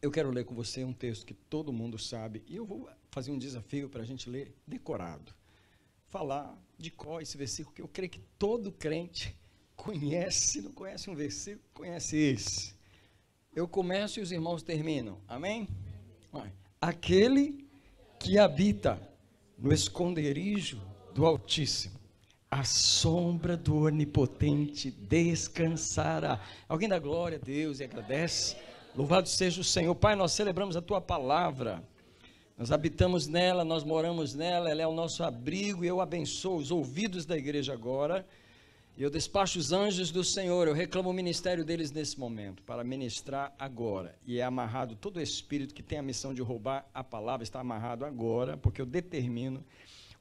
Eu quero ler com você um texto que todo mundo sabe, e eu vou fazer um desafio para a gente ler decorado. Falar de cor esse versículo, que eu creio que todo crente conhece. Se não conhece um versículo, conhece esse. Eu começo e os irmãos terminam, amém? Aquele que habita no esconderijo do Altíssimo, a sombra do Onipotente descansará. Alguém dá glória a Deus e agradece? Louvado seja o Senhor. Pai, nós celebramos a Tua palavra, nós habitamos nela, nós moramos nela, ela é o nosso abrigo, e eu abençoo os ouvidos da igreja agora, e eu despacho os anjos do Senhor, eu reclamo o ministério deles nesse momento, para ministrar agora, e é amarrado todo espírito que tem a missão de roubar a palavra, está amarrado agora, porque eu determino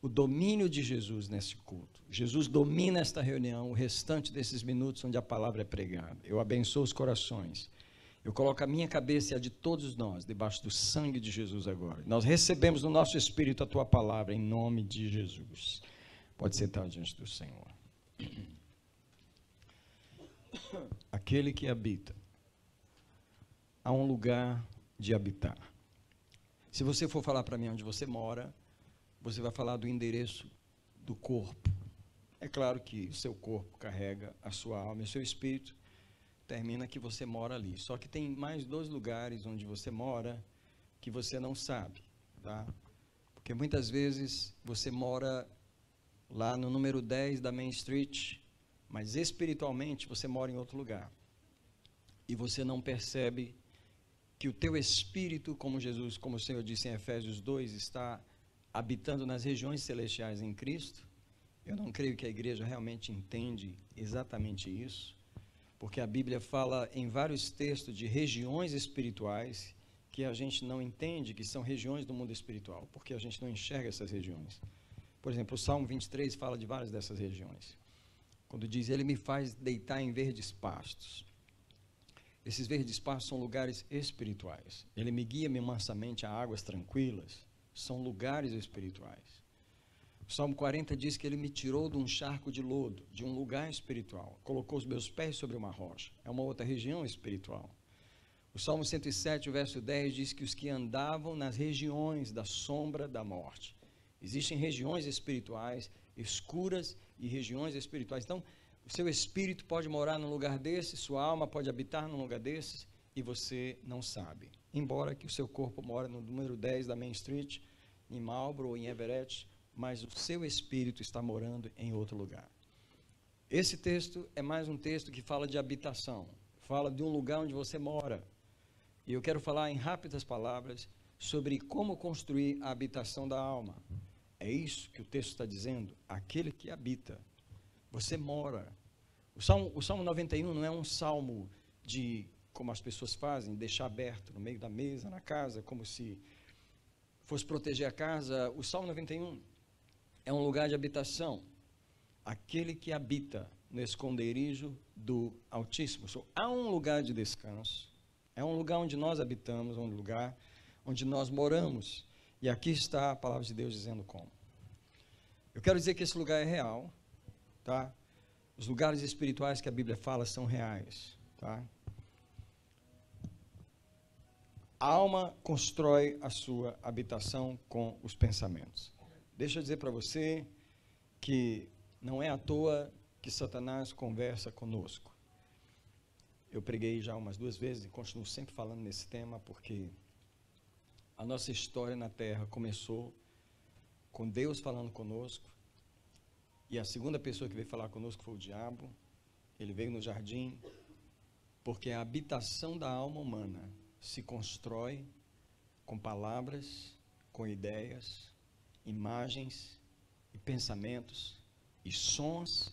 o domínio de Jesus nesse culto. Jesus domina esta reunião, o restante desses minutos onde a palavra é pregada. Eu abençoo os corações. Eu coloco a minha cabeça e a de todos nós debaixo do sangue de Jesus agora. Nós recebemos no nosso espírito a Tua palavra em nome de Jesus. Pode sentar diante do Senhor. Aquele que habita. Há um lugar de habitar. Se você for falar para mim onde você mora, você vai falar do endereço do corpo. É claro que o seu corpo carrega a sua alma e o seu espírito termina que você mora ali. Só que tem mais 2 lugares onde você mora que você não sabe, tá? Porque muitas vezes você mora lá no número 10 da Main Street, mas espiritualmente você mora em outro lugar. E você não percebe que o teu espírito, como Jesus, como o Senhor disse em Efésios 2, está habitando nas regiões celestiais em Cristo. Eu não creio que a igreja realmente entende exatamente isso, porque a Bíblia fala em vários textos de regiões espirituais que a gente não entende que são regiões do mundo espiritual, porque a gente não enxerga essas regiões. Por exemplo, o Salmo 23 fala de várias dessas regiões. Quando diz, Ele me faz deitar em verdes pastos. Esses verdes pastos são lugares espirituais. Ele me guia-me mansamente a águas tranquilas. São lugares espirituais. O Salmo 40 diz que Ele me tirou de um charco de lodo, de um lugar espiritual. Colocou os meus pés sobre uma rocha. É uma outra região espiritual. O Salmo 107, verso 10, diz que os que andavam nas regiões da sombra da morte. Existem regiões espirituais escuras e regiões espirituais. Então, o seu espírito pode morar num lugar desse, sua alma pode habitar num lugar desses, e você não sabe. Embora que o seu corpo mora no número 10 da Main Street, em Marlboro ou em Everett, mas o seu espírito está morando em outro lugar. Esse texto é mais um texto que fala de habitação, fala de um lugar onde você mora. E eu quero falar em rápidas palavras sobre como construir a habitação da alma. É isso que o texto está dizendo, aquele que habita. Você mora. O Salmo 91 não é um salmo de, como as pessoas fazem, deixar aberto no meio da mesa, na casa, como se fosse proteger a casa. O Salmo 91 é um lugar de habitação. Aquele que habita no esconderijo do Altíssimo. Há um lugar de descanso. É um lugar onde nós habitamos, um lugar onde nós moramos. E aqui está a palavra de Deus dizendo como. Eu quero dizer que esse lugar é real, tá? Os lugares espirituais que a Bíblia fala são reais, tá? A alma constrói a sua habitação com os pensamentos. Deixa eu dizer para você que não é à toa que Satanás conversa conosco. Eu preguei já umas 2 vezes e continuo sempre falando nesse tema, porque a nossa história na Terra começou com Deus falando conosco, e a segunda pessoa que veio falar conosco foi o diabo. Ele veio no jardim, porque a habitação da alma humana se constrói com palavras, com ideias, imagens e pensamentos e sons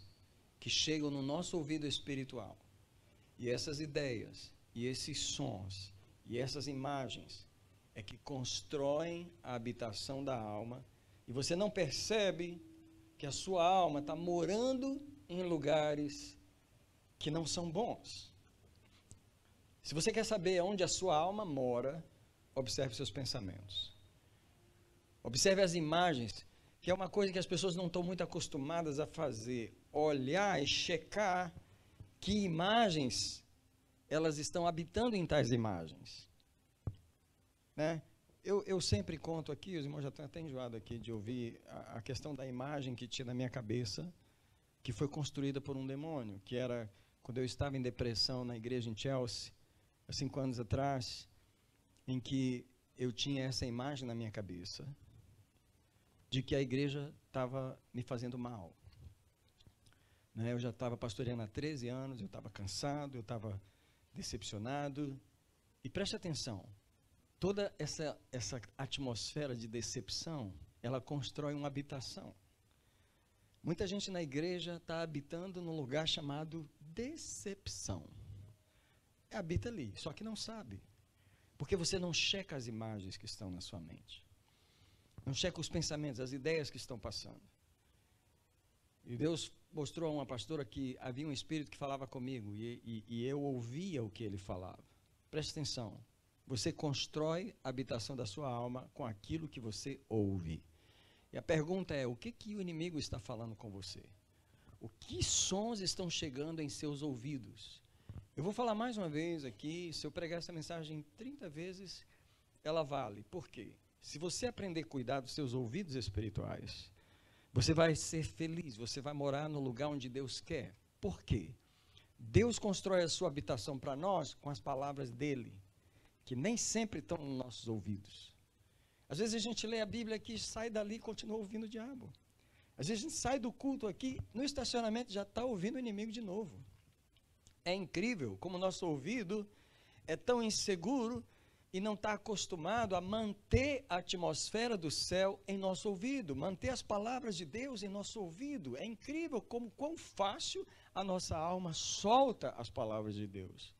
que chegam no nosso ouvido espiritual. E essas ideias, e esses sons, e essas imagens é que constroem a habitação da alma, e você não percebe que a sua alma está morando em lugares que não são bons. Se você quer saber onde a sua alma mora, observe seus pensamentos. Observe as imagens, que é uma coisa que as pessoas não estão muito acostumadas a fazer. Olhar e checar que imagens elas estão habitando em tais imagens. né? Eu sempre conto aqui, os irmãos já estão até enjoados aqui de ouvir a questão da imagem que tinha na minha cabeça, que foi construída por um demônio, que era quando eu estava em depressão na igreja em Chelsea, há 5 anos atrás, em que eu tinha essa imagem na minha cabeça, de que a igreja estava me fazendo mal. Né? Eu já estava pastoreando há 13 anos, eu estava cansado, eu estava decepcionado. E preste atenção, toda essa atmosfera de decepção, ela constrói uma habitação. Muita gente na igreja está habitando num lugar chamado decepção. Habita ali, só que não sabe. Porque você não checa as imagens que estão na sua mente. Não checa os pensamentos, as ideias que estão passando. E Deus mostrou a uma pastora que havia um espírito que falava comigo e eu ouvia o que ele falava. Preste atenção. Você constrói a habitação da sua alma com aquilo que você ouve. E a pergunta é, o que o inimigo está falando com você? O que sons estão chegando em seus ouvidos? Eu vou falar mais uma vez aqui, se eu pregar essa mensagem 30 vezes, ela vale. Por quê? Se você aprender a cuidar dos seus ouvidos espirituais, você vai ser feliz, você vai morar no lugar onde Deus quer. Por quê? Deus constrói a sua habitação para nós com as palavras dele, que nem sempre estão nos nossos ouvidos. Às vezes a gente lê a Bíblia aqui, sai dali e continua ouvindo o diabo. Às vezes a gente sai do culto aqui, no estacionamento já está ouvindo o inimigo de novo. É incrível como o nosso ouvido é tão inseguro e não está acostumado a manter a atmosfera do céu em nosso ouvido, manter as palavras de Deus em nosso ouvido. É incrível como quão fácil a nossa alma solta as palavras de Deus.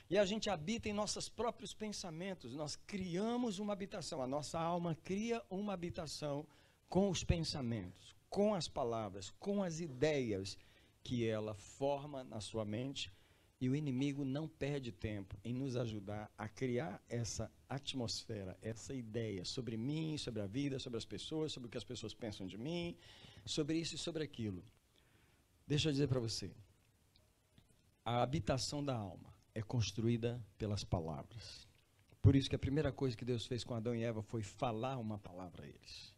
E a gente habita em nossos próprios pensamentos, nós criamos uma habitação, a nossa alma cria uma habitação com os pensamentos, com as palavras, com as ideias que ela forma na sua mente, e o inimigo não perde tempo em nos ajudar a criar essa atmosfera, essa ideia sobre mim, sobre a vida, sobre as pessoas, sobre o que as pessoas pensam de mim, sobre isso e sobre aquilo. Deixa eu dizer para você, a habitação da alma é construída pelas palavras. Por isso que a primeira coisa que Deus fez com Adão e Eva foi falar uma palavra a eles.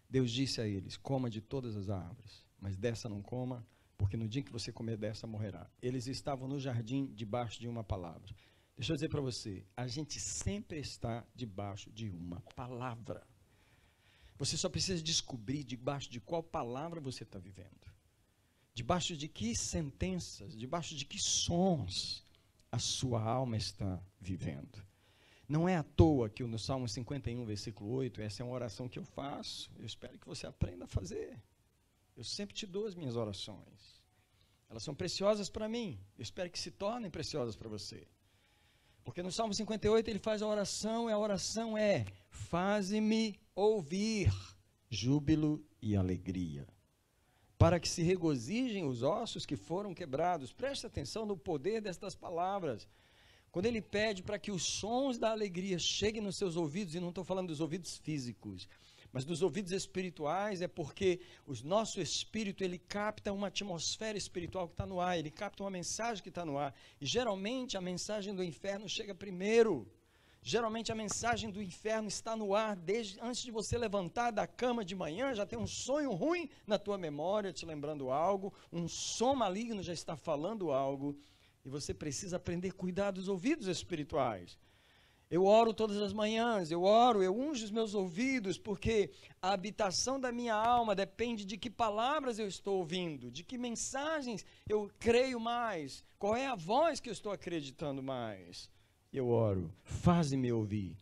Deus disse a eles, coma de todas as árvores, mas dessa não coma, porque no dia que você comer dessa, morrerá. Eles estavam no jardim debaixo de uma palavra. Deixa eu dizer para você, a gente sempre está debaixo de uma palavra. Você só precisa descobrir debaixo de qual palavra você está vivendo. Debaixo de que sentenças, debaixo de que sons a sua alma está vivendo. Não é à toa que no Salmo 51, versículo 8, essa é uma oração que eu faço. Eu espero que você aprenda a fazer. Eu sempre te dou as minhas orações. Elas são preciosas para mim. Eu espero que se tornem preciosas para você. Porque no Salmo 58 ele faz a oração, e a oração é: faze-me ouvir júbilo e alegria, para que se regozijem os ossos que foram quebrados. Preste atenção no poder destas palavras. Quando ele pede para que os sons da alegria cheguem nos seus ouvidos, e não estou falando dos ouvidos físicos, mas dos ouvidos espirituais, é porque o nosso espírito, ele capta uma atmosfera espiritual que está no ar, ele capta uma mensagem que está no ar, e geralmente a mensagem do inferno chega primeiro. Geralmente a mensagem do inferno está no ar, desde antes de você levantar da cama de manhã, já tem um sonho ruim na tua memória, te lembrando algo, um som maligno já está falando algo, e você precisa aprender a cuidar dos ouvidos espirituais. Eu oro todas as manhãs, eu unjo os meus ouvidos, porque a habitação da minha alma depende de que palavras eu estou ouvindo, de que mensagens eu creio mais, qual é a voz que eu estou acreditando mais. Eu oro, faze-me ouvir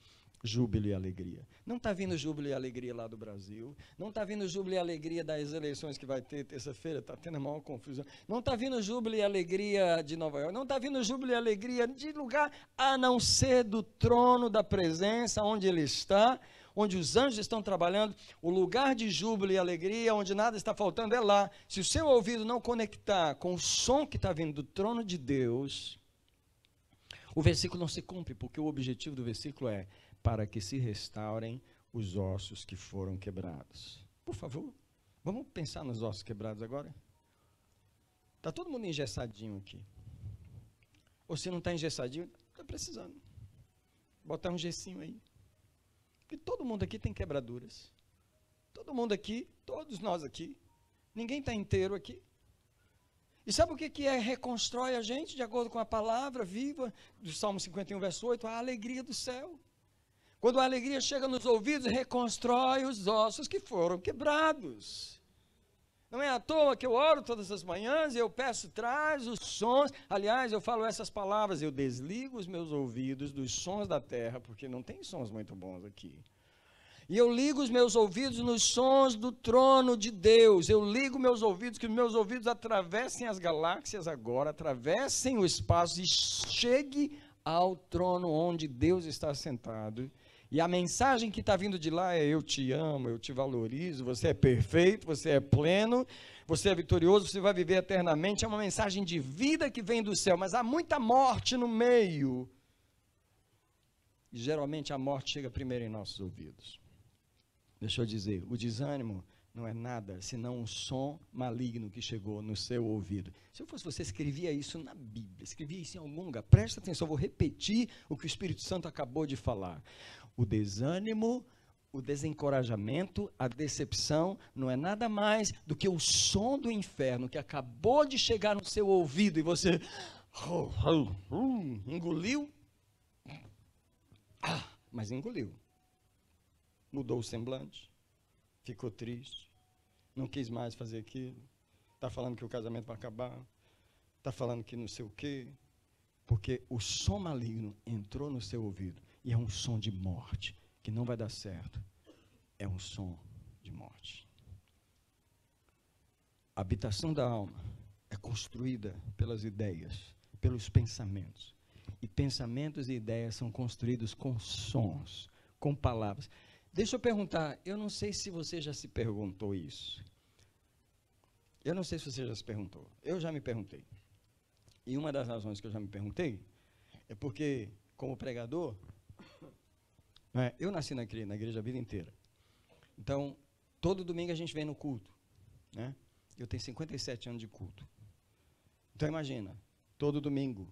júbilo e alegria. Não está vindo júbilo e alegria lá do Brasil, não está vindo júbilo e alegria das eleições que vai ter terça-feira, está tendo a maior confusão, não está vindo júbilo e alegria de Nova York, não está vindo júbilo e alegria de lugar a não ser do trono da presença, onde ele está, onde os anjos estão trabalhando. O lugar de júbilo e alegria, onde nada está faltando, é lá. Se o seu ouvido não conectar com o som que está vindo do trono de Deus, o versículo não se cumpre, porque o objetivo do versículo é para que se restaurem os ossos que foram quebrados. Por favor, vamos pensar nos ossos quebrados agora? Está todo mundo engessadinho aqui. Ou se não está engessadinho, está precisando. Botar um gessinho aí. Porque todo mundo aqui tem quebraduras. Todo mundo aqui, todos nós aqui. Ninguém está inteiro aqui. E sabe o que reconstrói a gente, de acordo com a palavra viva do Salmo 51, verso 8? A alegria do céu. Quando a alegria chega nos ouvidos, reconstrói os ossos que foram quebrados. Não é à toa que eu oro todas as manhãs e eu peço, traz os sons. Aliás, eu falo essas palavras, eu desligo os meus ouvidos dos sons da terra, porque não tem sons muito bons aqui. E eu ligo os meus ouvidos nos sons do trono de Deus. Eu ligo meus ouvidos, que os meus ouvidos atravessem as galáxias agora, atravessem o espaço e chegue ao trono onde Deus está sentado. E a mensagem que está vindo de lá é: eu te amo, eu te valorizo, você é perfeito, você é pleno, você é vitorioso, você vai viver eternamente. É uma mensagem de vida que vem do céu, mas há muita morte no meio. E geralmente a morte chega primeiro em nossos ouvidos. Deixa eu dizer, o desânimo não é nada senão um som maligno que chegou no seu ouvido. Se eu fosse você, escrevia isso na Bíblia, escrevia isso em algum lugar. Presta atenção, eu vou repetir o que o Espírito Santo acabou de falar. O desânimo, o desencorajamento, a decepção não é nada mais do que o som do inferno que acabou de chegar no seu ouvido e você engoliu, mas engoliu. Mudou o semblante, ficou triste, não quis mais fazer aquilo, está falando que o casamento vai acabar, está falando que não sei o quê, porque o som maligno entrou no seu ouvido e é um som de morte, que não vai dar certo, é um som de morte. A habitação da alma é construída pelas ideias, pelos pensamentos, e pensamentos e ideias são construídos com sons, com palavras. Deixa eu perguntar, eu não sei se você já se perguntou isso. Eu não sei se você já se perguntou. Eu já me perguntei. E uma das razões que eu já me perguntei é porque, como pregador, eu nasci na igreja a vida inteira. Então, todo domingo a gente vem no culto. Né? Eu tenho 57 anos de culto. Então, imagina, todo domingo,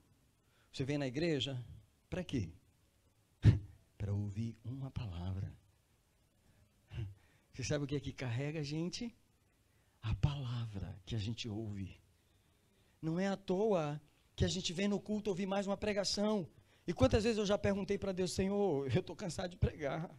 você vem na igreja, para quê? Para ouvir uma palavra. Você sabe o que é que carrega a gente? A palavra que a gente ouve. Não é à toa que a gente vem no culto ouvir mais uma pregação. E quantas vezes eu já perguntei para Deus: Senhor, eu estou cansado de pregar.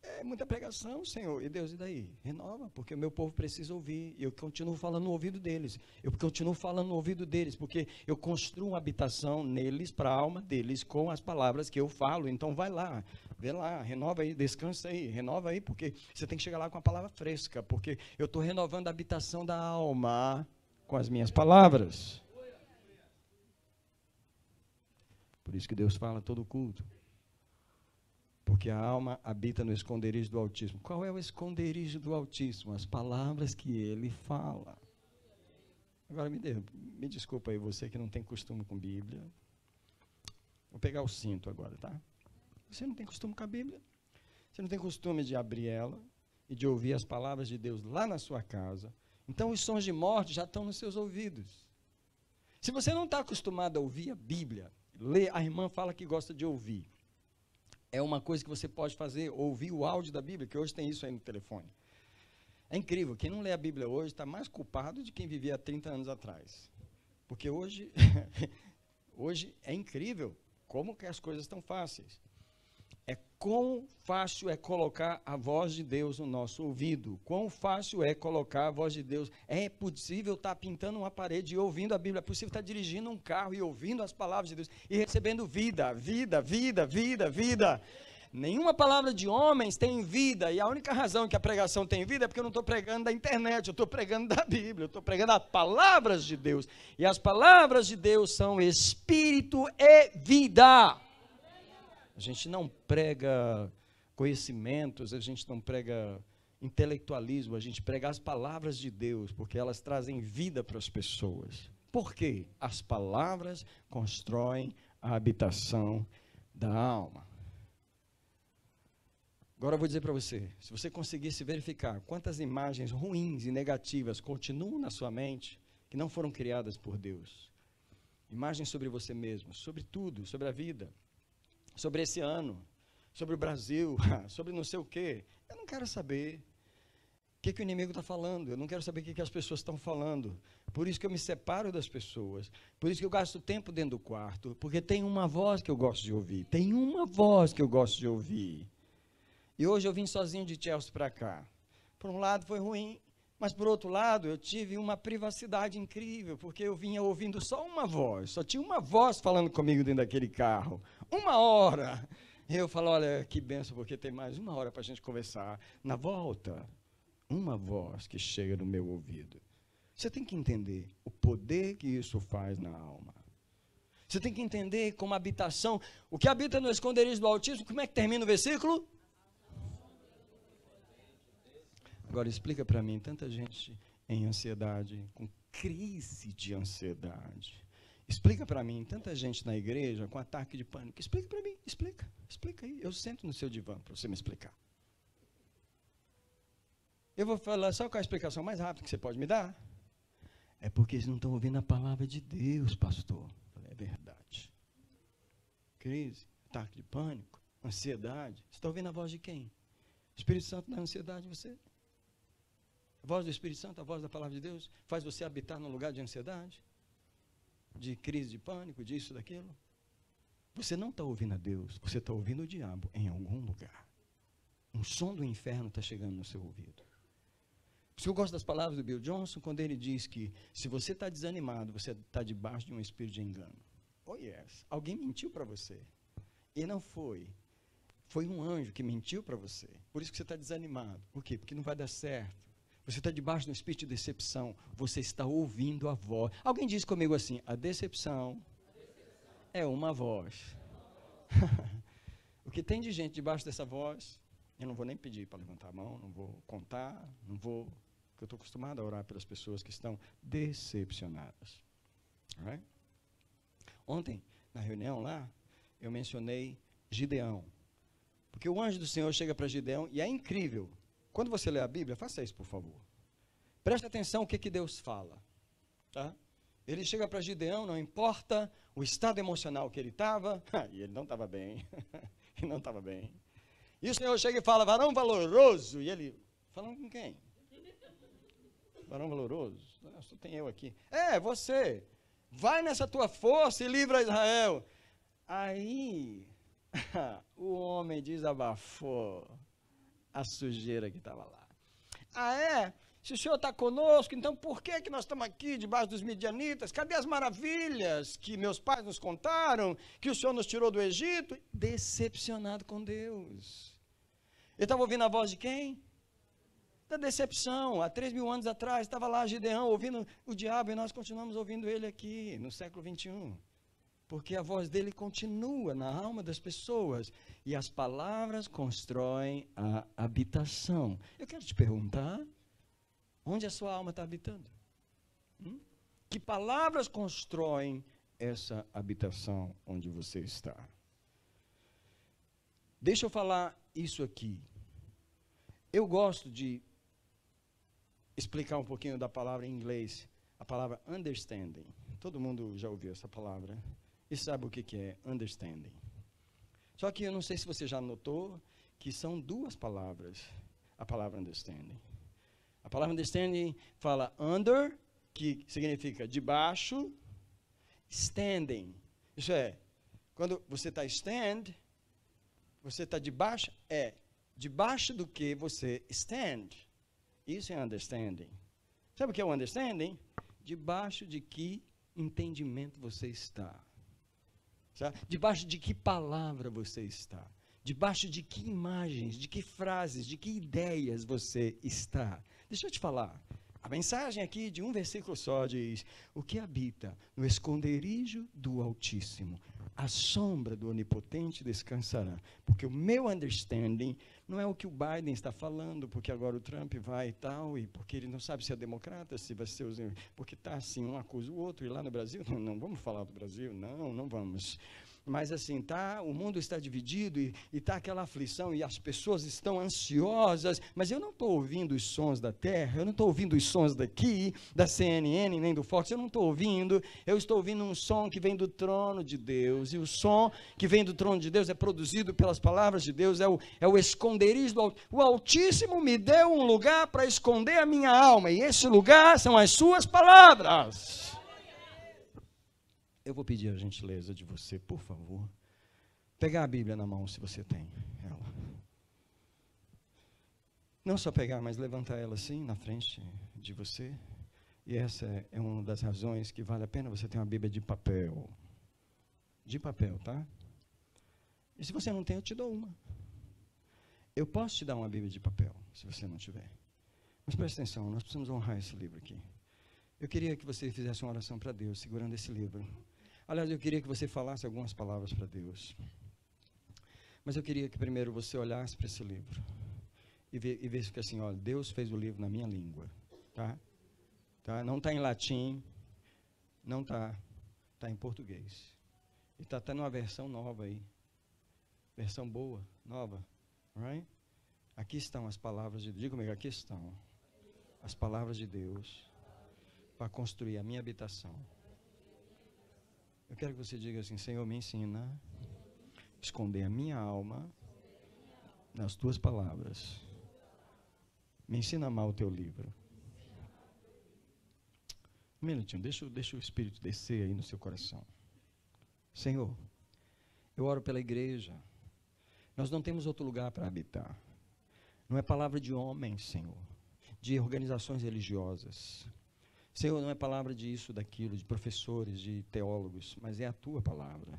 É muita pregação, Senhor. E Deus, e daí? Renova, porque o meu povo precisa ouvir. E eu continuo falando no ouvido deles. Eu continuo falando no ouvido deles, porque eu construo uma habitação neles, para a alma deles, com as palavras que eu falo. Então vai lá, vê lá, renova aí, descansa aí, renova aí, porque você tem que chegar lá com a palavra fresca, porque eu estou renovando a habitação da alma com as minhas palavras. Por isso que Deus fala todo culto. Porque a alma habita no esconderijo do Altíssimo. Qual é o esconderijo do Altíssimo? As palavras que ele fala. Agora me desculpa aí, você que não tem costume com Bíblia. Vou pegar o cinto agora, tá? Você não tem costume com a Bíblia? Você não tem costume de abrir ela e de ouvir as palavras de Deus lá na sua casa? Então os sons de morte já estão nos seus ouvidos. Se você não está acostumado a ouvir a Bíblia, ler, a irmã fala que gosta de ouvir. É uma coisa que você pode fazer, ouvir o áudio da Bíblia, que hoje tem isso aí no telefone. É incrível, quem não lê a Bíblia hoje está mais culpado de quem vivia há 30 anos atrás. Porque hoje, hoje é incrível como que as coisas estão fáceis. É quão fácil é colocar a voz de Deus no nosso ouvido. Quão fácil é colocar a voz de Deus. É possível estar pintando uma parede e ouvindo a Bíblia. É possível estar dirigindo um carro e ouvindo as palavras de Deus. E recebendo vida, vida, vida, vida, vida. Nenhuma palavra de homens tem vida. E a única razão que a pregação tem vida é porque eu não estou pregando da internet. Eu estou pregando da Bíblia. Eu estou pregando as palavras de Deus. E as palavras de Deus são espírito e vida. A gente não prega conhecimentos, a gente não prega intelectualismo, a gente prega as palavras de Deus, porque elas trazem vida para as pessoas. Por quê? As palavras constroem a habitação da alma. Agora eu vou dizer para você, se você conseguisse verificar quantas imagens ruins e negativas continuam na sua mente, que não foram criadas por Deus, imagens sobre você mesmo, sobre tudo, sobre a vida, sobre esse ano, sobre o Brasil, sobre não sei o quê. Eu não quero saber o que o inimigo está falando. Eu não quero saber o que as pessoas estão falando. Por isso que eu me separo das pessoas. Por isso que eu gasto tempo dentro do quarto. Porque tem uma voz que eu gosto de ouvir. Tem uma voz que eu gosto de ouvir. E hoje eu vim sozinho de Chelsea para cá. Por um lado foi ruim, mas por outro lado eu tive uma privacidade incrível, porque eu vinha ouvindo só uma voz. Só tinha uma voz falando comigo dentro daquele carro. 1 hora. E eu falo, olha, que benção, porque tem mais 1 hora para a gente conversar. Na volta, uma voz que chega no meu ouvido. Você tem que entender o poder que isso faz na alma. Você tem que entender como habitação, o que habita no esconderijo do Altíssimo, como é que termina o versículo? Agora explica para mim, tanta gente em ansiedade, com crise de ansiedade. Explica para mim, tanta gente na igreja com ataque de pânico. Explica para mim, explica aí. Eu sento no seu divã para você me explicar. Eu vou falar, sabe qual é a explicação mais rápida que você pode me dar? É porque eles não estão ouvindo a palavra de Deus, pastor. É verdade. Crise, ataque de pânico, ansiedade. Você está ouvindo a voz de quem? O Espírito Santo dá ansiedade em você? A voz do Espírito Santo, a voz da palavra de Deus, faz você habitar num lugar de ansiedade? De crise de pânico, disso, daquilo? Você não está ouvindo a Deus, você está ouvindo o diabo em algum lugar. Um som do inferno está chegando no seu ouvido. Por isso eu gosto das palavras do Bill Johnson, quando ele diz que se você está desanimado, você está debaixo de um espírito de engano. Oh yes, alguém mentiu para você. E não foi. Foi um anjo que mentiu para você. Por isso que você está desanimado. Por quê? Porque não vai dar certo. Você está debaixo de um espírito de decepção. Você está ouvindo a voz. Alguém diz comigo assim, a decepção é uma voz. O que tem de gente debaixo dessa voz, eu não vou nem pedir para levantar a mão, não vou contar, não vou, porque eu estou acostumado a orar pelas pessoas que estão decepcionadas. Right? Ontem, na reunião lá, eu mencionei Gideão. Porque o anjo do Senhor chega para Gideão, e é incrível. Quando você lê a Bíblia, faça isso, por favor. Preste atenção o que Deus fala. Tá? Ele chega para Gideão, não importa o estado emocional que ele estava, e ele não estava bem, ele não estava bem. E o Senhor chega e fala, varão valoroso, e ele, falando com quem? Varão valoroso? Só tem eu aqui. É, você, vai nessa tua força e livra Israel. Aí, o homem desabafou a sujeira que estava lá. Ah, é? Se o Senhor está conosco, então por que nós estamos aqui debaixo dos midianitas? Cadê as maravilhas que meus pais nos contaram, que o Senhor nos tirou do Egito? Decepcionado com Deus. Ele estava ouvindo a voz de quem? Da decepção. Há 3.000 anos atrás, estava lá Gideão ouvindo o diabo, e nós continuamos ouvindo ele aqui, no século 21. Porque a voz dele continua na alma das pessoas. E as palavras constroem a habitação. Eu quero te perguntar, onde a sua alma está habitando? Que palavras constroem essa habitação onde você está? Deixa eu falar isso aqui. Eu gosto de explicar um pouquinho da palavra em inglês. A palavra understanding. Todo mundo já ouviu essa palavra. E sabe o que é understanding. Só que eu não sei se você já notou que são 2 palavras, a palavra understanding. A palavra understanding fala under, que significa debaixo, standing. Isso é, quando você está stand, você está debaixo, debaixo do que você stand. Isso é understanding. Sabe o que é o understanding? Debaixo de que entendimento você está. Sabe? Debaixo de que palavra você está? Debaixo de que imagens, de que frases, de que ideias você está? Deixa eu te falar. A mensagem aqui de um versículo só diz: o que habita no esconderijo do Altíssimo, a sombra do Onipotente descansará. Porque o meu understanding não é o que o Biden está falando, porque agora o Trump vai e tal, e porque ele não sabe se é democrata, se vai ser porque está assim, um acusa o outro, e lá no Brasil, não vamos falar do Brasil, não vamos. Mas assim, tá, o mundo está dividido e está aquela aflição e as pessoas estão ansiosas, mas eu não estou ouvindo os sons da terra, eu não estou ouvindo os sons daqui, da CNN, nem do Fox, eu não estou ouvindo, eu estou ouvindo um som que vem do trono de Deus, e o som que vem do trono de Deus é produzido pelas palavras de Deus, é o esconderijo do Altíssimo. O Altíssimo me deu um lugar para esconder a minha alma, e esse lugar são as suas palavras. Eu vou pedir a gentileza de você, por favor, pegar a Bíblia na mão, se você tem ela. Não só pegar, mas levantar ela assim, na frente de você. E essa é uma das razões que vale a pena você ter uma Bíblia de papel. De papel, tá? E se você não tem, eu te dou uma. Eu posso te dar uma Bíblia de papel, se você não tiver. Mas presta atenção, nós precisamos honrar esse livro aqui. Eu queria que você fizesse uma oração para Deus, segurando esse livro. Aliás, eu queria que você falasse algumas palavras para Deus. Mas eu queria que primeiro você olhasse para esse livro. E visse que assim, olha, Deus fez o livro na minha língua. Tá? Não está em latim. Não está. Está em português. E está até numa versão nova aí. Versão boa, nova. Right? Aqui estão as palavras de Deus. Diga comigo, aqui estão as palavras de Deus para construir a minha habitação. Eu quero que você diga assim, Senhor, me ensina a esconder a minha alma nas tuas palavras. Me ensina a amar o teu livro. Um minutinho, deixa o Espírito descer aí no seu coração. Senhor, eu oro pela igreja. Nós não temos outro lugar para habitar. Não é palavra de homens, Senhor, de organizações religiosas. Senhor, não é palavra disso, daquilo, de professores, de teólogos, mas é a tua palavra.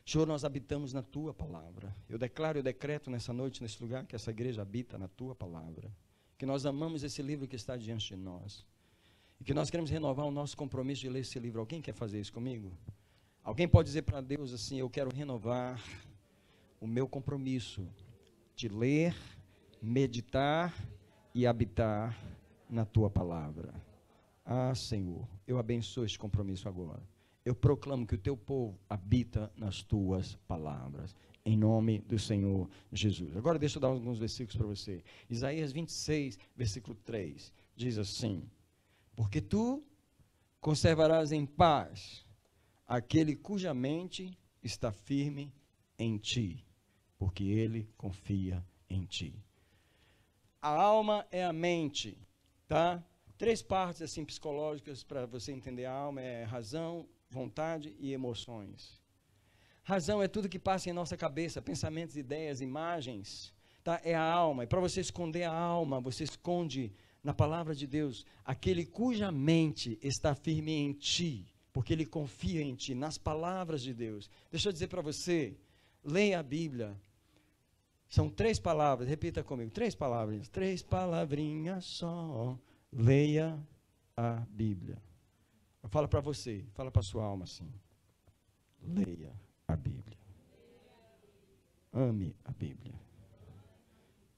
Senhor, nós habitamos na tua palavra. Eu declaro e decreto nessa noite, nesse lugar, que essa igreja habita na tua palavra. Que nós amamos esse livro que está diante de nós. E que nós queremos renovar o nosso compromisso de ler esse livro. Alguém quer fazer isso comigo? Alguém pode dizer para Deus assim, eu quero renovar o meu compromisso de ler, meditar e habitar na tua palavra. Ah, Senhor, eu abençoo este compromisso agora. Eu proclamo que o teu povo habita nas tuas palavras. Em nome do Senhor Jesus. Agora deixa eu dar alguns versículos para você. Isaías 26, versículo 3. Diz assim: porque tu conservarás em paz aquele cuja mente está firme em ti, porque ele confia em ti. A alma é a mente, tá? 3 partes assim psicológicas para você entender a alma, é razão, vontade e emoções. Razão é tudo que passa em nossa cabeça, pensamentos, ideias, imagens, tá? É a alma. E para você esconder a alma, você esconde na palavra de Deus, aquele cuja mente está firme em ti, porque ele confia em ti, nas palavras de Deus. Deixa eu dizer para você, leia a Bíblia. São 3 palavras, repita comigo, 3 palavras, 3 palavrinhas só. Leia a Bíblia. Fala para você, fala para sua alma assim. Leia a Bíblia. Ame a Bíblia.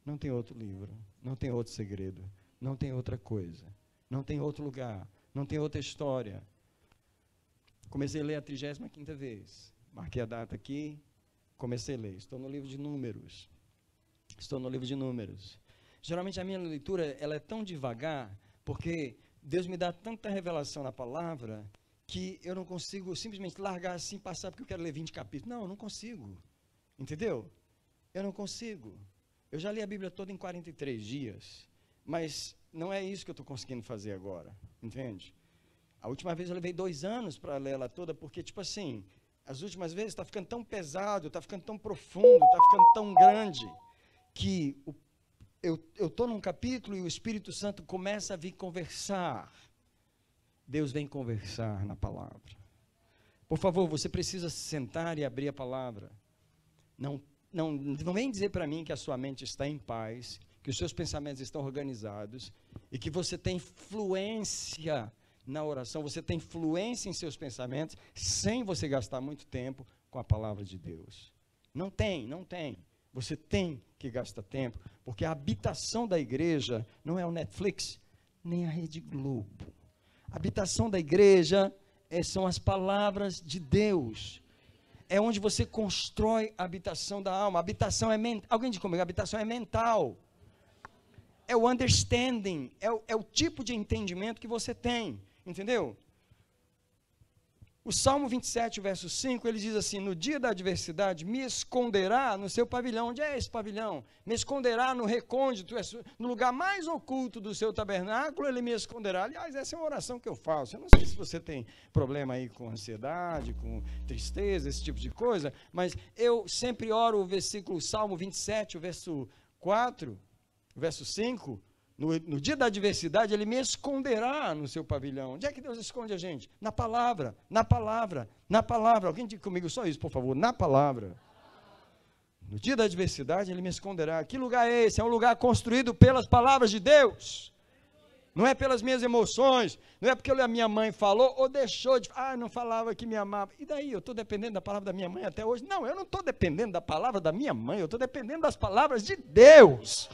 Não tem outro livro, não tem outro segredo, não tem outra coisa, não tem outro lugar, não tem outra história. Comecei a ler a 35ª vez. Marquei a data aqui, comecei a ler. Estou no livro de Números. Geralmente a minha leitura ela é tão devagar, porque Deus me dá tanta revelação na palavra, que eu não consigo simplesmente largar assim, passar, porque eu quero ler 20 capítulos. Não, eu não consigo. Entendeu? Eu não consigo. Eu já li a Bíblia toda em 43 dias, mas não é isso que eu estou conseguindo fazer agora. Entende? A última vez eu levei 2 anos para ler ela toda, porque, tipo assim, as últimas vezes está ficando tão pesado, está ficando tão profundo, está ficando tão grande, que eu estou num capítulo e o Espírito Santo começa a vir conversar. Deus vem conversar na palavra. Por favor, você precisa se sentar e abrir a palavra. Não vem dizer para mim que a sua mente está em paz, que os seus pensamentos estão organizados e que você tem fluência na oração, você tem fluência em seus pensamentos sem você gastar muito tempo com a palavra de Deus. Não tem. Você tem que gastar tempo, porque a habitação da igreja não é o Netflix, nem a Rede Globo. A habitação da igreja são as palavras de Deus. é onde você constrói a habitação da alma. A habitação é mental. Alguém diz comigo, a habitação é mental. É o understanding, é o tipo de entendimento que você tem, entendeu? O Salmo 27, verso 5, ele diz assim, no dia da adversidade, me esconderá no seu pavilhão. Onde é esse pavilhão? Me esconderá no recôndito, no lugar mais oculto do seu tabernáculo, ele me esconderá. Aliás, essa é uma oração que eu faço. Eu não sei se você tem problema aí com ansiedade, com tristeza, esse tipo de coisa, mas eu sempre oro o versículo Salmo 27, o verso 4, o verso 5, no dia da adversidade, ele me esconderá no seu pavilhão. Onde é que Deus esconde a gente? Na palavra, na palavra, na palavra. Alguém diga comigo só isso, por favor, na palavra. No dia da adversidade, ele me esconderá. Que lugar é esse? É um lugar construído pelas palavras de Deus. Não é pelas minhas emoções, não é porque a minha mãe falou ou deixou de... não falava que me amava. E daí, eu estou dependendo da palavra da minha mãe até hoje? Não, eu não estou dependendo da palavra da minha mãe, eu estou dependendo das palavras de Deus.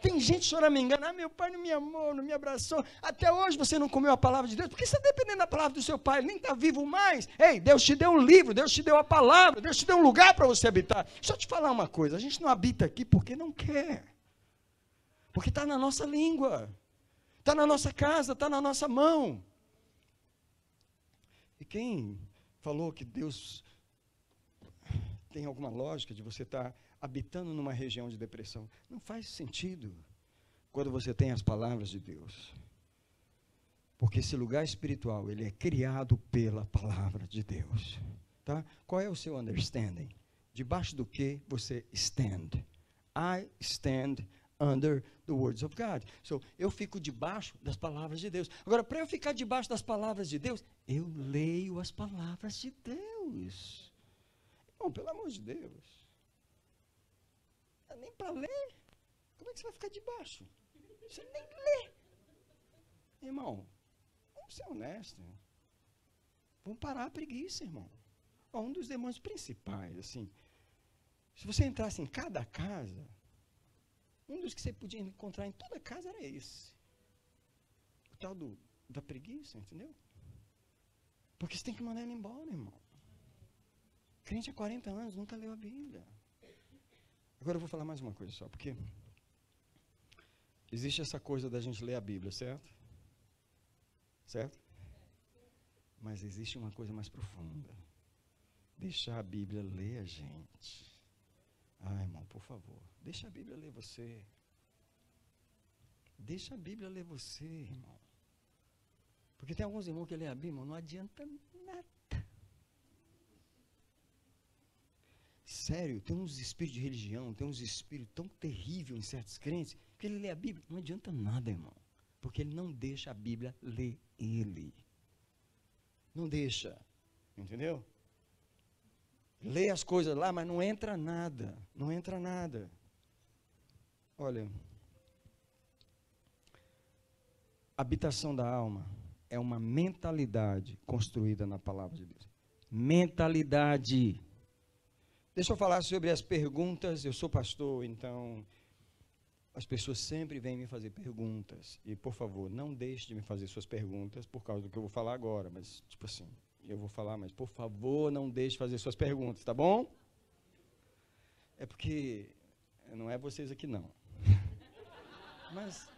Tem gente choramingando, meu pai não me amou, não me abraçou. Até hoje você não comeu a palavra de Deus, porque você está dependendo da palavra do seu pai, ele nem está vivo mais. Ei, Deus te deu um livro, Deus te deu a palavra, Deus te deu um lugar para você habitar. Deixa eu te falar uma coisa, a gente não habita aqui porque não quer. Porque está na nossa língua, está na nossa casa, está na nossa mão. E quem falou que Deus tem alguma lógica de você estar habitando numa região de depressão? Não faz sentido quando você tem as palavras de Deus. Porque esse lugar espiritual, ele é criado pela palavra de Deus. Tá? Qual é o seu understanding? Debaixo do que você stand? I stand under the words of God. So, eu fico debaixo das palavras de Deus. Agora, para eu ficar debaixo das palavras de Deus, eu leio as palavras de Deus. Não, pelo amor de Deus. Nem para ler. Como é que você vai ficar debaixo? Você nem lê. Irmão, vamos ser honestos. Vamos parar a preguiça, irmão. Um dos demônios principais, assim, se você entrasse em cada casa, um dos que você podia encontrar em toda casa era esse. O tal da preguiça, entendeu? Porque você tem que mandar ele embora, irmão. Crente há 40 anos, nunca leu a Bíblia. Agora eu vou falar mais uma coisa só, porque existe essa coisa da gente ler a Bíblia, certo? Certo? Mas existe uma coisa mais profunda. Deixar a Bíblia ler a gente. Irmão, por favor, deixa a Bíblia ler você. Deixa a Bíblia ler você, irmão. Porque tem alguns irmãos que lêem a Bíblia, irmão, não adianta nada. Sério, tem uns espíritos de religião, tem uns espíritos tão terríveis em certos crentes, que ele lê a Bíblia, não adianta nada, irmão. Porque ele não deixa a Bíblia ler ele. Não deixa, entendeu? Lê as coisas lá, mas não entra nada, não entra nada. Olha, a habitação da alma é uma mentalidade construída na palavra de Deus. Mentalidade. Deixa eu falar sobre as perguntas. Eu sou pastor, então as pessoas sempre vêm me fazer perguntas. E, por favor, não deixe de me fazer suas perguntas por causa do que eu vou falar agora. Mas, tipo assim, eu vou falar, mas, por favor, não deixe de fazer suas perguntas, tá bom? É porque não é vocês aqui, não. Mas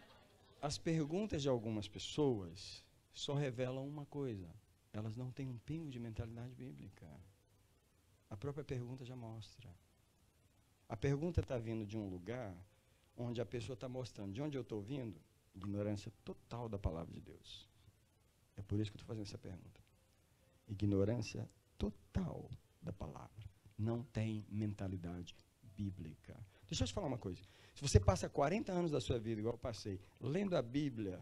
as perguntas de algumas pessoas só revelam uma coisa. Elas não têm um pingo de mentalidade bíblica. A própria pergunta já mostra. A pergunta está vindo de um lugar onde a pessoa está mostrando. De onde eu estou vindo? Ignorância total da palavra de Deus. É por isso que eu estou fazendo essa pergunta. Ignorância total da palavra. Não tem mentalidade bíblica. Deixa eu te falar uma coisa. Se você passa 40 anos da sua vida, igual eu passei, lendo a Bíblia,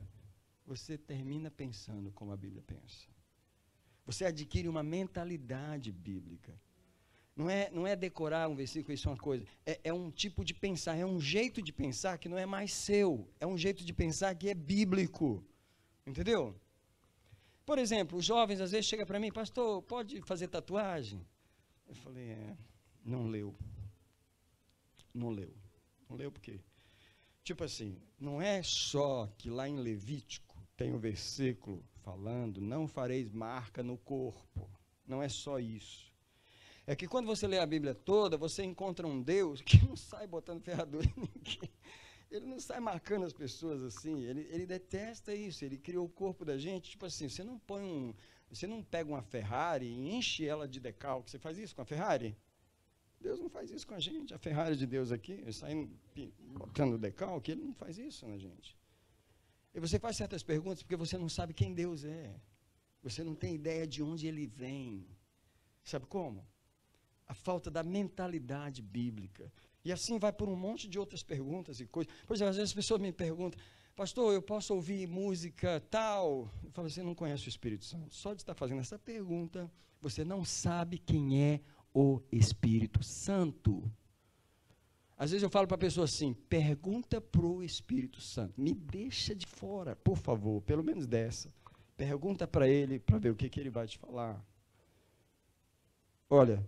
você termina pensando como a Bíblia pensa. Você adquire uma mentalidade bíblica. Não é decorar um versículo, isso é uma coisa. É um tipo de pensar, é um jeito de pensar que não é mais seu. É um jeito de pensar que é bíblico. Entendeu? Por exemplo, os jovens às vezes chegam para mim, pastor, pode fazer tatuagem? Eu falei, não leu. Não leu. Não leu por quê? Tipo assim, não é só que lá em Levítico tem um versículo falando, não fareis marca no corpo. Não é só isso. é que quando você lê a Bíblia toda, você encontra um Deus que não sai botando ferradura em ninguém. Ele não sai marcando as pessoas assim, ele detesta isso, ele criou o corpo da gente, tipo assim, você não pega uma Ferrari e enche ela de decalque, você faz isso com a Ferrari? Deus não faz isso com a gente, a Ferrari de Deus aqui, sai botando decalque, ele não faz isso na gente. E você faz certas perguntas porque você não sabe quem Deus é, você não tem ideia de onde ele vem, sabe como? A falta da mentalidade bíblica. E assim vai por um monte de outras perguntas e coisas. Por exemplo, às vezes as pessoas me perguntam, pastor, eu posso ouvir música tal? Eu falo, você não conhece o Espírito Santo. Só de estar fazendo essa pergunta, você não sabe quem é o Espírito Santo. Às vezes eu falo para a pessoa assim, pergunta para o Espírito Santo. Me deixa de fora, por favor, pelo menos dessa. Pergunta para ele, para ver o que ele vai te falar. Olha,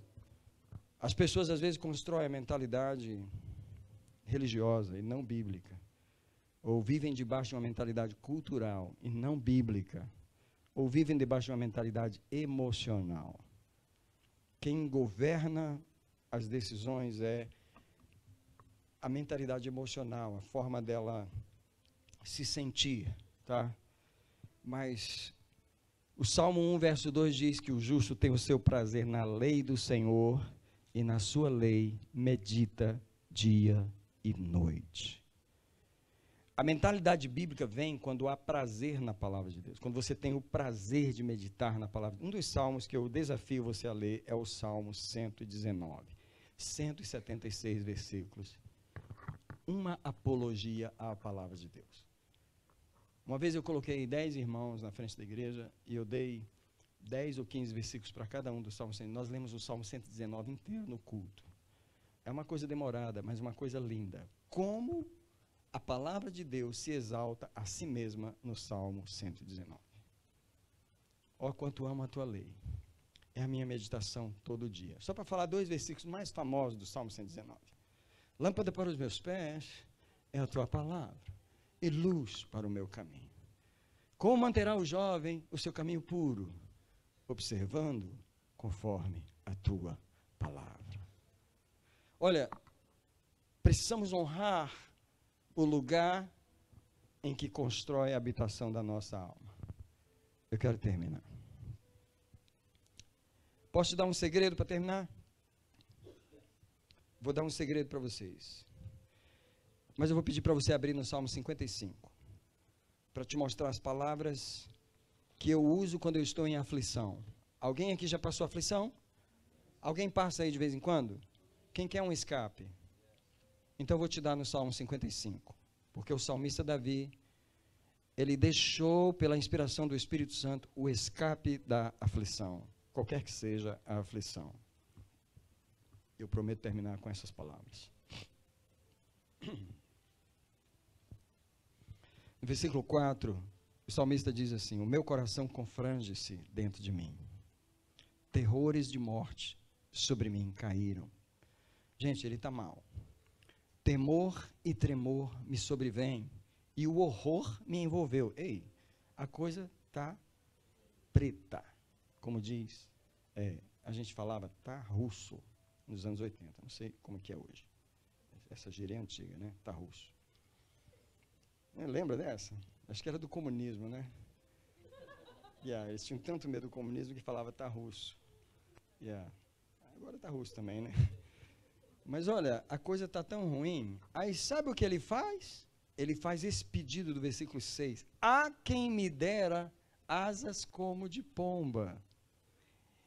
as pessoas às vezes constroem a mentalidade religiosa e não bíblica, ou vivem debaixo de uma mentalidade cultural e não bíblica, ou vivem debaixo de uma mentalidade emocional. Quem governa as decisões é a mentalidade emocional, a forma dela se sentir, tá? Mas o Salmo 1, verso 2 diz que o justo tem o seu prazer na lei do Senhor, e na sua lei medita dia e noite. A mentalidade bíblica vem quando há prazer na palavra de Deus, quando você tem o prazer de meditar na palavra. Um dos salmos que eu desafio você a ler é o Salmo 119, 176 versículos. Uma apologia à palavra de Deus. Uma vez eu coloquei 10 irmãos na frente da igreja e eu dei 10 ou 15 versículos para cada um do Salmo 119. Nós lemos o Salmo 119 inteiro no culto. É uma coisa demorada, mas uma coisa linda. Como a palavra de Deus se exalta a si mesma no Salmo 119. Ó, quanto amo a tua lei. É a minha meditação todo dia. Só para falar 2 versículos mais famosos do Salmo 119. Lâmpada para os meus pés é a tua palavra, e luz para o meu caminho. Como manterá o jovem o seu caminho puro? Observando conforme a tua palavra. Olha, precisamos honrar o lugar em que constrói a habitação da nossa alma. Eu quero terminar. Posso te dar um segredo para terminar? Vou dar um segredo para vocês. Mas eu vou pedir para você abrir no Salmo 55, para te mostrar as palavras que eu uso quando eu estou em aflição. Alguém aqui já passou aflição? Alguém passa aí de vez em quando? Quem quer um escape? Então eu vou te dar no Salmo 55, porque o salmista Davi, ele deixou pela inspiração do Espírito Santo o escape da aflição, qualquer que seja a aflição. Eu prometo terminar com essas palavras. No versículo 4, o salmista diz assim: o meu coração confrange-se dentro de mim. Terrores de morte sobre mim caíram. Gente, ele está mal. Temor e tremor me sobrevêm, e o horror me envolveu. Ei, a coisa está preta. Como diz, a gente falava, tá russo, nos anos 80. Não sei como que é hoje. Essa gíria é antiga, né? Tá russo. Lembra dessa? Acho que era do comunismo, né? Eles tinham tanto medo do comunismo que falava tá russo. Agora tá russo também, né? Mas olha, a coisa está tão ruim. Aí sabe o que ele faz? Ele faz esse pedido do versículo 6. Há quem me dera asas como de pomba.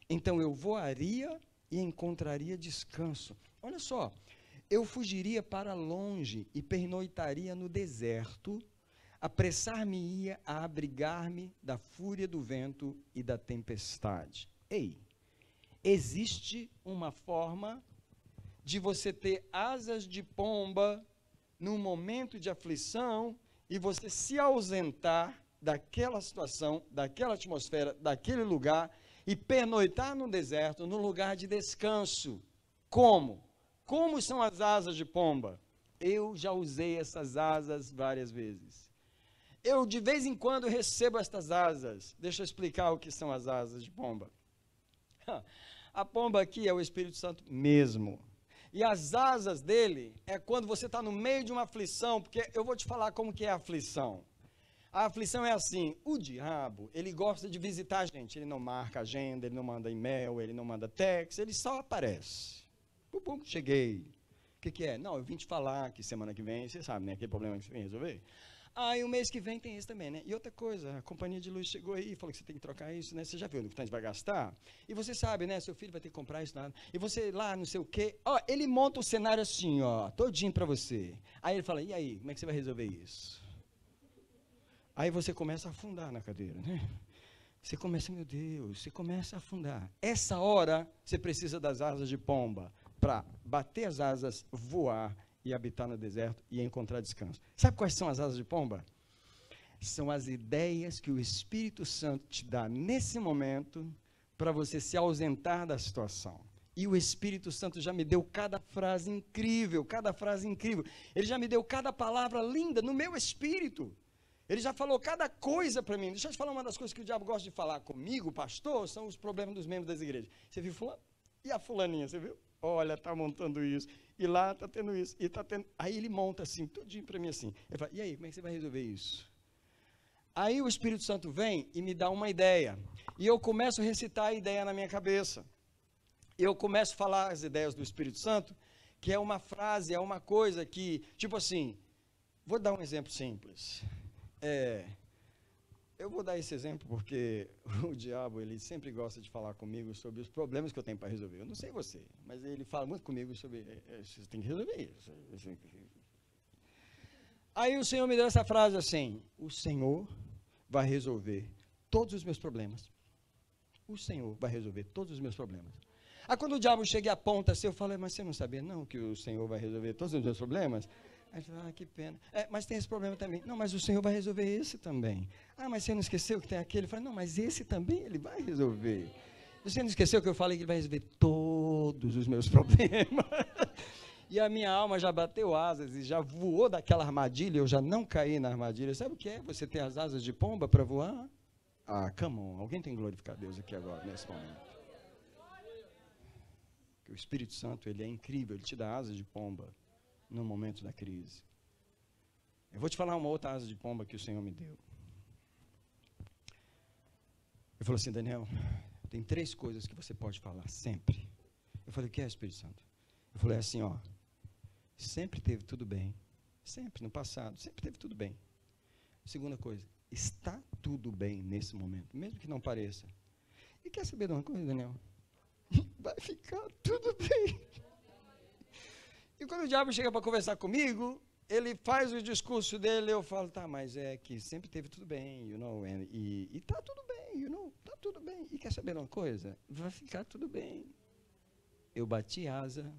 Então eu voaria e encontraria descanso. Olha só. Eu fugiria para longe e pernoitaria no deserto, apressar-me-ia a abrigar-me da fúria do vento e da tempestade. Ei, existe uma forma de você ter asas de pomba num momento de aflição e você se ausentar daquela situação, daquela atmosfera, daquele lugar e pernoitar no deserto, num lugar de descanso. Como? Como são as asas de pomba? Eu já usei essas asas várias vezes. Eu, de vez em quando, recebo estas asas. Deixa eu explicar o que são as asas de pomba. A pomba aqui é o Espírito Santo mesmo. E as asas dele é quando você está no meio de uma aflição, porque eu vou te falar como que é a aflição. A aflição é assim, o diabo, ele gosta de visitar a gente, ele não marca agenda, ele não manda e-mail, ele não manda text, ele só aparece. Pum, cheguei. O que é? Não, eu vim te falar que semana que vem, você sabe, né, aquele problema que você vem resolver. E o mês que vem tem esse também, né? E outra coisa, a companhia de luz chegou aí e falou que você tem que trocar isso, né? Você já viu no que a gente vai gastar? E você sabe, né? Seu filho vai ter que comprar isso, nada. E você lá, não sei o quê. Ele monta o cenário assim, todinho para você. Aí ele fala, e aí, como é que você vai resolver isso? Aí você começa a afundar na cadeira, né? Você começa, meu Deus, você começa a afundar. Essa hora, você precisa das asas de pomba para bater as asas, voar e habitar no deserto e encontrar descanso. Sabe quais são as asas de pomba? São as ideias que o Espírito Santo te dá nesse momento para você se ausentar da situação. E o Espírito Santo já me deu cada frase incrível, Ele já me deu cada palavra linda no meu espírito. Ele já falou cada coisa para mim. Deixa eu te falar, uma das coisas que o diabo gosta de falar comigo, pastor, são os problemas dos membros das igrejas. Você viu fulano? E a fulaninha, você viu? Olha, está montando isso. E lá está tendo isso. E tá tendo... Aí ele monta assim, tudinho para mim assim. Ele fala, e aí, como é que você vai resolver isso? Aí o Espírito Santo vem e me dá uma ideia. E eu começo a recitar a ideia na minha cabeça. Eu começo a falar as ideias do Espírito Santo, que é uma frase, é uma coisa que, tipo assim, vou dar um exemplo simples. Eu vou dar esse exemplo porque o diabo, ele sempre gosta de falar comigo sobre os problemas que eu tenho para resolver. Eu não sei você, mas ele fala muito comigo sobre, você tem que resolver isso. Aí o Senhor me deu essa frase assim, o Senhor vai resolver todos os meus problemas. O Senhor vai resolver todos os meus problemas. Aí quando o diabo chega e aponta assim, eu falo, mas você não sabia não que o Senhor vai resolver todos os meus problemas? Aí ele fala, que pena. Mas tem esse problema também. Não, mas o Senhor vai resolver esse também. Mas você não esqueceu que tem aquele? Ele fala, não, mas esse também ele vai resolver. Você não esqueceu que eu falei que ele vai resolver todos os meus problemas? E a minha alma já bateu asas e já voou daquela armadilha, eu já não caí na armadilha. Sabe o que é? Você tem as asas de pomba para voar? Come on. Alguém tem que glorificar Deus aqui agora, nesse momento. Que o Espírito Santo, ele é incrível, ele te dá asas de pomba no momento da crise. Eu vou te falar uma outra asa de pomba que o Senhor me deu. Ele falou assim, Daniel, tem 3 coisas que você pode falar sempre. Eu falei, o que é, Espírito Santo? Eu falei assim, sempre teve tudo bem. Sempre, no passado, sempre teve tudo bem. Segunda coisa, está tudo bem nesse momento, mesmo que não pareça. E quer saber de uma coisa, Daniel? Vai ficar tudo bem. E quando o diabo chega para conversar comigo, ele faz o discurso dele, eu falo, tá, mas é que sempre teve tudo bem, e tá tudo bem, tá tudo bem. E quer saber de uma coisa? Vai ficar tudo bem. Eu bati asa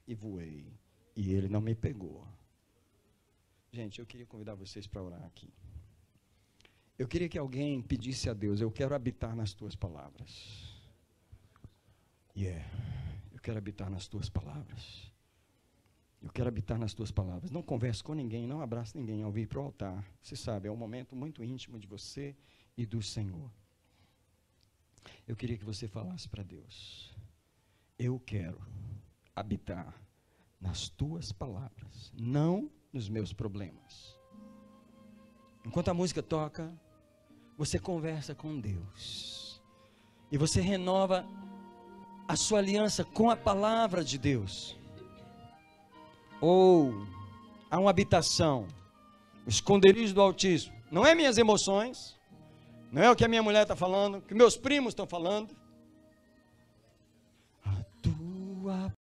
e voei, e ele não me pegou. Gente, eu queria convidar vocês para orar aqui. Eu queria que alguém pedisse a Deus, eu quero habitar nas tuas palavras. Eu quero habitar nas tuas palavras. Eu quero habitar nas tuas palavras. Não converse com ninguém, não abrace ninguém ao vir para o altar. Você sabe, é um momento muito íntimo de você e do Senhor. Eu queria que você falasse para Deus. Eu quero habitar nas tuas palavras, não nos meus problemas. Enquanto a música toca, você conversa com Deus. E você renova a sua aliança com a palavra de Deus. Ou há uma habitação, o esconderijo do Altíssimo. Não é minhas emoções, não é o que a minha mulher está falando, o que meus primos estão falando. A tua